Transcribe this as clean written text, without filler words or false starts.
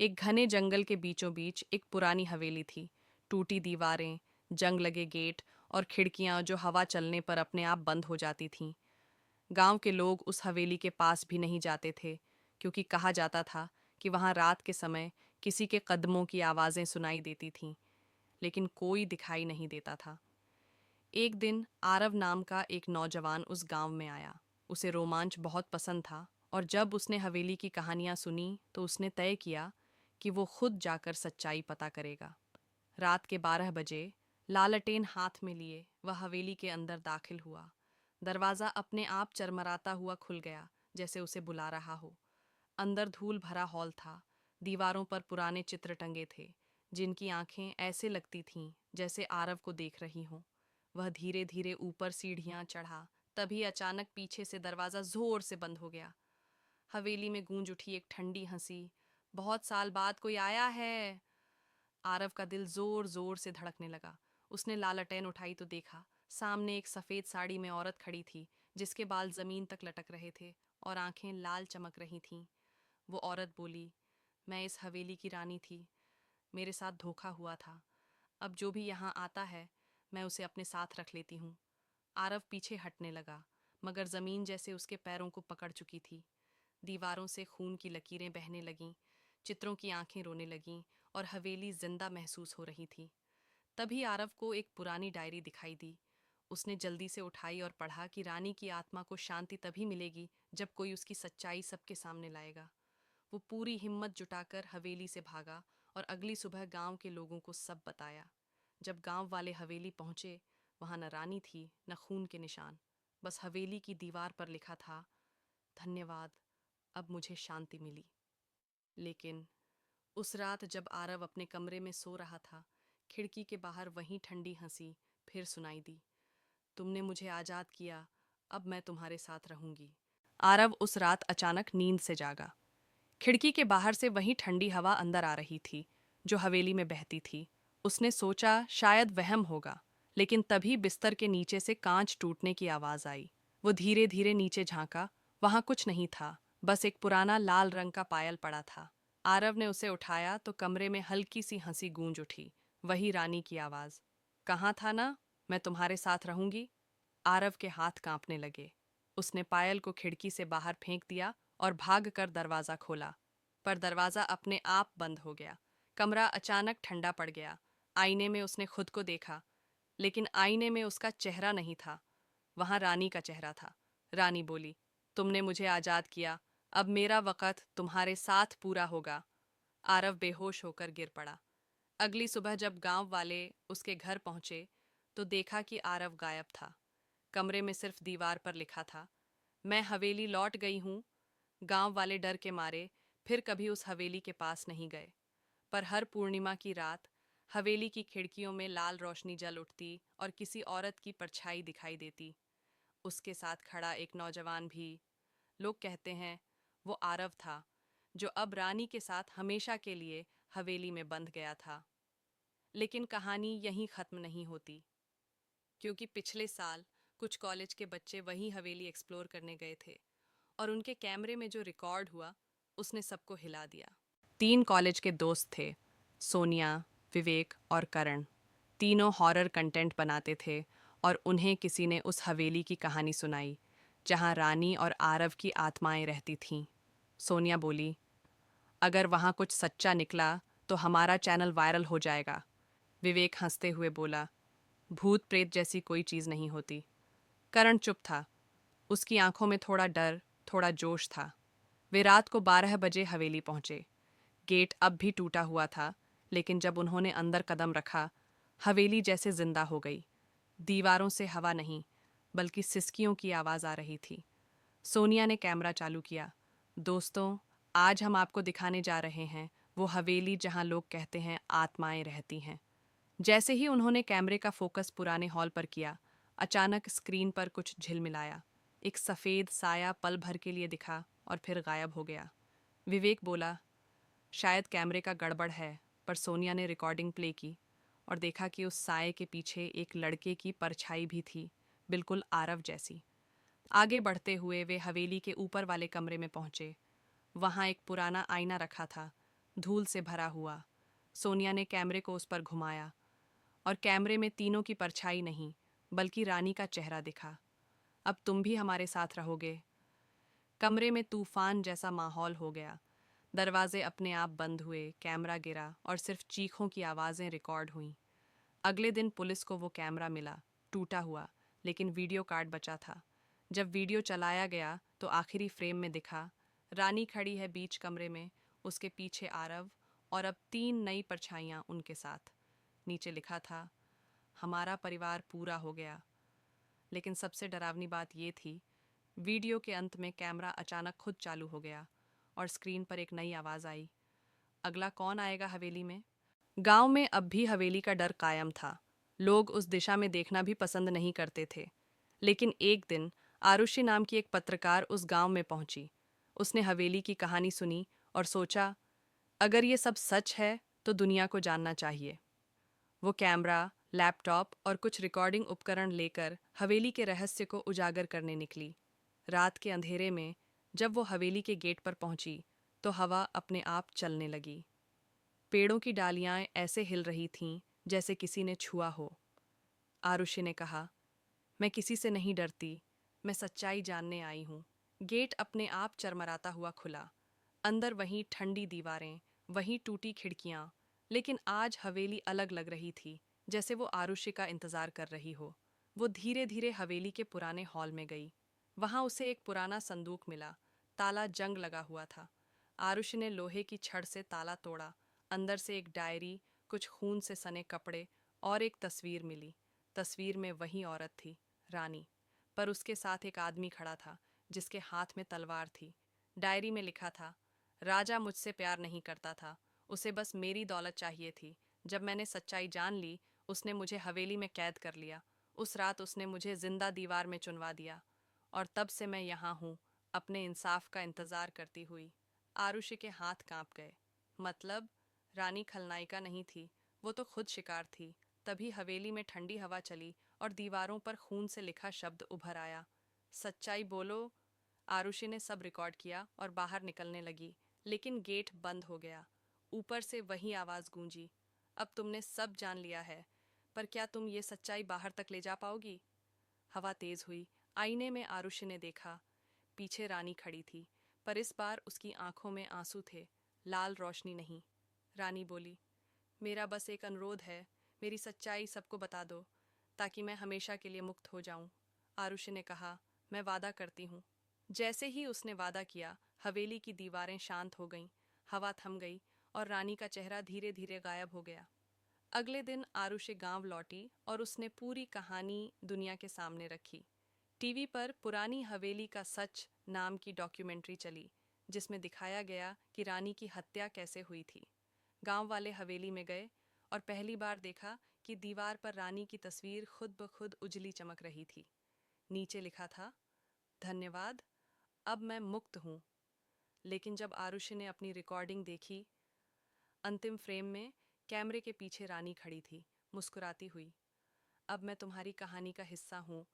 एक घने जंगल के बीचों बीच एक पुरानी हवेली थी। टूटी दीवारें, जंग लगे गेट और खिड़कियां जो हवा चलने पर अपने आप बंद हो जाती थीं। गांव के लोग उस हवेली के पास भी नहीं जाते थे, क्योंकि कहा जाता था कि वहां रात के समय किसी के कदमों की आवाज़ें सुनाई देती थीं, लेकिन कोई दिखाई नहीं देता था। एक दिन आरव नाम का एक नौजवान उस गांव में आया। उसे रोमांच बहुत पसंद था, और जब उसने हवेली की कहानियां सुनी तो उसने तय किया कि वो खुद जाकर सच्चाई पता करेगा। रात के 12 बजे लालटेन हाथ में लिए वह हवेली के अंदर दाखिल हुआ। दरवाज़ा अपने आप चरमराता हुआ खुल गया, जैसे उसे बुला रहा हो। अंदर धूल भरा हॉल था। दीवारों पर पुराने चित्र टंगे थे, जिनकी आंखें ऐसे लगती थीं जैसे आरव को देख रही हों। वह धीरे धीरे ऊपर सीढ़ियां चढ़ा, तभी अचानक पीछे से दरवाज़ा जोर से बंद हो गया। हवेली में गूंज उठी एक ठंडी हंसी। बहुत साल बाद कोई आया है। आरव का दिल जोर जोर से धड़कने लगा। उसने लालटेन उठाई तो देखा, सामने एक सफेद साड़ी में औरत खड़ी थी, जिसके बाल जमीन तक लटक रहे थे और आंखें लाल चमक रही थीं। वो औरत बोली, मैं इस हवेली की रानी थी। मेरे साथ धोखा हुआ था। अब जो भी यहाँ आता है, मैं उसे अपने साथ रख लेती हूँ। आरव पीछे हटने लगा, मगर जमीन जैसे उसके पैरों को पकड़ चुकी थी। दीवारों से खून की लकीरें बहने लगीं, चित्रों की आंखें रोने लगीं और हवेली जिंदा महसूस हो रही थी। तभी आरव को एक पुरानी डायरी दिखाई दी। उसने जल्दी से उठाई और पढ़ा कि रानी की आत्मा को शांति तभी मिलेगी जब कोई उसकी सच्चाई सबके सामने लाएगा। वो पूरी हिम्मत जुटाकर हवेली से भागा और अगली सुबह गांव के लोगों को सब बताया। जब गांव वाले हवेली पहुंचे, वहां न रानी थी न खून के निशान। बस हवेली की दीवार पर लिखा था, धन्यवाद, अब मुझे शांति मिली। लेकिन उस रात जब आरव अपने कमरे में सो रहा था, खिड़की के बाहर वही ठंडी हंसी फिर सुनाई दी। तुमने मुझे आज़ाद किया, अब मैं तुम्हारे साथ रहूंगी। आरव उस रात अचानक नींद से जागा। खिड़की के बाहर से वही ठंडी हवा अंदर आ रही थी, जो हवेली में बहती थी। उसने सोचा शायद वहम होगा, लेकिन तभी बिस्तर के नीचे से कांच टूटने की आवाज़ आई। वो धीरे धीरे नीचे झांका। वहां कुछ नहीं था, बस एक पुराना लाल रंग का पायल पड़ा था। आरव ने उसे उठाया तो कमरे में हल्की सी हंसी गूंज उठी। वही रानी की आवाज़, कहाँ था ना, मैं तुम्हारे साथ रहूंगी। आरव के हाथ कांपने लगे। उसने पायल को खिड़की से बाहर फेंक दिया और भागकर दरवाज़ा खोला, पर दरवाज़ा अपने आप बंद हो गया। कमरा अचानक ठंडा पड़ गया। आईने में उसने खुद को देखा, लेकिन आईने में उसका चेहरा नहीं था, वहां रानी का चेहरा था। रानी बोली, तुमने मुझे आज़ाद किया, अब मेरा वक़्त तुम्हारे साथ पूरा होगा। आरव बेहोश होकर गिर पड़ा। अगली सुबह जब गांव वाले उसके घर पहुंचे, तो देखा कि आरव गायब था। कमरे में सिर्फ दीवार पर लिखा था, मैं हवेली लौट गई हूँ। गांव वाले डर के मारे फिर कभी उस हवेली के पास नहीं गए। पर हर पूर्णिमा की रात हवेली की खिड़कियों में लाल रोशनी जल उठती और किसी औरत की परछाई दिखाई देती। उसके साथ खड़ा एक नौजवान भी। लोग कहते हैं वो आरव था, जो अब रानी के साथ हमेशा के लिए हवेली में बंध गया था। लेकिन कहानी यहीं ख़त्म नहीं होती, क्योंकि पिछले साल कुछ कॉलेज के बच्चे वही हवेली एक्सप्लोर करने गए थे, और उनके कैमरे में जो रिकॉर्ड हुआ उसने सबको हिला दिया। 3 कॉलेज के दोस्त थे, सोनिया, विवेक और करण। तीनों हॉरर कंटेंट बनाते थे, और उन्हें किसी ने उस हवेली की कहानी सुनाई, जहां रानी और आरव की आत्माएं रहती थीं। सोनिया बोली, अगर वहां कुछ सच्चा निकला तो हमारा चैनल वायरल हो जाएगा। विवेक हंसते हुए बोला, भूत प्रेत जैसी कोई चीज़ नहीं होती। करण चुप था। उसकी आंखों में थोड़ा डर, थोड़ा जोश था। वे रात को 12 बजे हवेली पहुंचे। गेट अब भी टूटा हुआ था, लेकिन जब उन्होंने अंदर कदम रखा, हवेली जैसे जिंदा हो गई। दीवारों से हवा नहीं, बल्कि सिसकियों की आवाज़ आ रही थी। सोनिया ने कैमरा चालू किया। दोस्तों, आज हम आपको दिखाने जा रहे हैं वो हवेली जहां लोग कहते हैं आत्माएं रहती हैं। जैसे ही उन्होंने कैमरे का फोकस पुराने हॉल पर किया, अचानक स्क्रीन पर कुछ झिलमिलाया। एक सफ़ेद साया पल भर के लिए दिखा और फिर गायब हो गया। विवेक बोला, शायद कैमरे का गड़बड़ है, पर सोनिया ने रिकॉर्डिंग प्ले की और देखा कि उस साये के पीछे एक लड़के की परछाई भी थी, बिल्कुल आरव जैसी। आगे बढ़ते हुए वे हवेली के ऊपर वाले कमरे में पहुंचे। वहां एक पुराना आईना रखा था, धूल से भरा हुआ। सोनिया ने कैमरे को उस पर घुमाया और कैमरे में तीनों की परछाई नहीं, बल्कि रानी का चेहरा दिखा। अब तुम भी हमारे साथ रहोगे। कमरे में तूफान जैसा माहौल हो गया। दरवाजे अपने आप बंद हुए, कैमरा गिरा और सिर्फ चीखों की आवाज़ें रिकॉर्ड हुईं। अगले दिन पुलिस को वो कैमरा मिला, टूटा हुआ, लेकिन वीडियो कार्ड बचा था। जब वीडियो चलाया गया तो आखिरी फ्रेम में दिखा, रानी खड़ी है बीच कमरे में, उसके पीछे आरव और अब 3 नई परछाइयाँ उनके साथ। नीचे लिखा था, हमारा परिवार पूरा हो गया। लेकिन सबसे डरावनी बात ये थी, वीडियो के अंत में कैमरा अचानक खुद चालू हो गया और स्क्रीन पर एक नई आवाज़ आई, अगला कौन आएगा हवेली में? गांव में अब भी हवेली का डर कायम था। लोग उस दिशा में देखना भी पसंद नहीं करते थे। लेकिन एक दिन आरुषि नाम की एक पत्रकार उस गांव में पहुंची। उसने हवेली की कहानी सुनी और सोचा, अगर ये सब सच है तो दुनिया को जानना चाहिए। वो कैमरा, लैपटॉप और कुछ रिकॉर्डिंग उपकरण लेकर हवेली के रहस्य को उजागर करने निकली। रात के अंधेरे में जब वो हवेली के गेट पर पहुंची तो हवा अपने आप चलने लगी। पेड़ों की डालियां ऐसे हिल रही थीं जैसे किसी ने छुआ हो। आरुषि ने कहा, मैं किसी से नहीं डरती, मैं सच्चाई जानने आई हूँ। गेट अपने आप चरमराता हुआ खुला। अंदर वहीं ठंडी दीवारें, वहीं टूटी खिड़कियां, लेकिन आज हवेली अलग लग रही थी, जैसे वो आरुषि का इंतजार कर रही हो। वो धीरे धीरे हवेली के पुराने हॉल में गई। वहां उसे एक पुराना संदूक मिला, ताला जंग लगा हुआ था। आरुषि ने लोहे की छड़ से ताला तोड़ा। अंदर से एक डायरी, कुछ खून से सने कपड़े और एक तस्वीर मिली। तस्वीर में वही औरत थी, रानी, पर उसके साथ एक आदमी खड़ा था जिसके हाथ में तलवार थी। डायरी में लिखा था, राजा मुझसे प्यार नहीं करता था, उसे बस मेरी दौलत चाहिए थी। जब मैंने सच्चाई जान ली, उसने मुझे हवेली में कैद कर लिया। उस रात उसने मुझे जिंदा दीवार में चुनवा दिया और तब से मैं यहाँ हूँ, अपने इंसाफ का इंतजार करती हुई। आरुषि के हाथ कांप गए। मतलब, रानी खलनायिका नहीं थी, वो तो खुद शिकार थी। तभी हवेली में ठंडी हवा चली और दीवारों पर खून से लिखा शब्द उभर आया, सच्चाई बोलो। आरुषि ने सब रिकॉर्ड किया और बाहर निकलने लगी, लेकिन गेट बंद हो गया। ऊपर से वही आवाज गूंजी, अब तुमने सब जान लिया है, पर क्या तुम ये सच्चाई बाहर तक ले जा पाओगी? हवा तेज हुई। आईने में आरुषि ने देखा, पीछे रानी खड़ी थी, पर इस बार उसकी आंखों में आंसू थे, लाल रोशनी नहीं। रानी बोली, मेरा बस एक अनुरोध है, मेरी सच्चाई सबको बता दो, ताकि मैं हमेशा के लिए मुक्त हो जाऊं। आरुषि ने कहा, मैं वादा करती हूँ। जैसे ही उसने वादा किया, हवेली की दीवारें शांत हो गईं, हवा थम गई और रानी का चेहरा धीरे धीरे गायब हो गया। अगले दिन आरुषि गांव लौटी और उसने पूरी कहानी दुनिया के सामने रखी। टीवी पर पुरानी हवेली का सच नाम की डॉक्यूमेंट्री चली, जिसमें दिखाया गया कि रानी की हत्या कैसे हुई थी। गांव वाले हवेली में गए और पहली बार देखा कि दीवार पर रानी की तस्वीर खुद ब खुद उजली चमक रही थी। नीचे लिखा था, धन्यवाद, अब मैं मुक्त हूँ। लेकिन जब आरुषि ने अपनी रिकॉर्डिंग देखी, अंतिम फ्रेम में कैमरे के पीछे रानी खड़ी थी, मुस्कुराती हुई। अब मैं तुम्हारी कहानी का हिस्सा हूँ,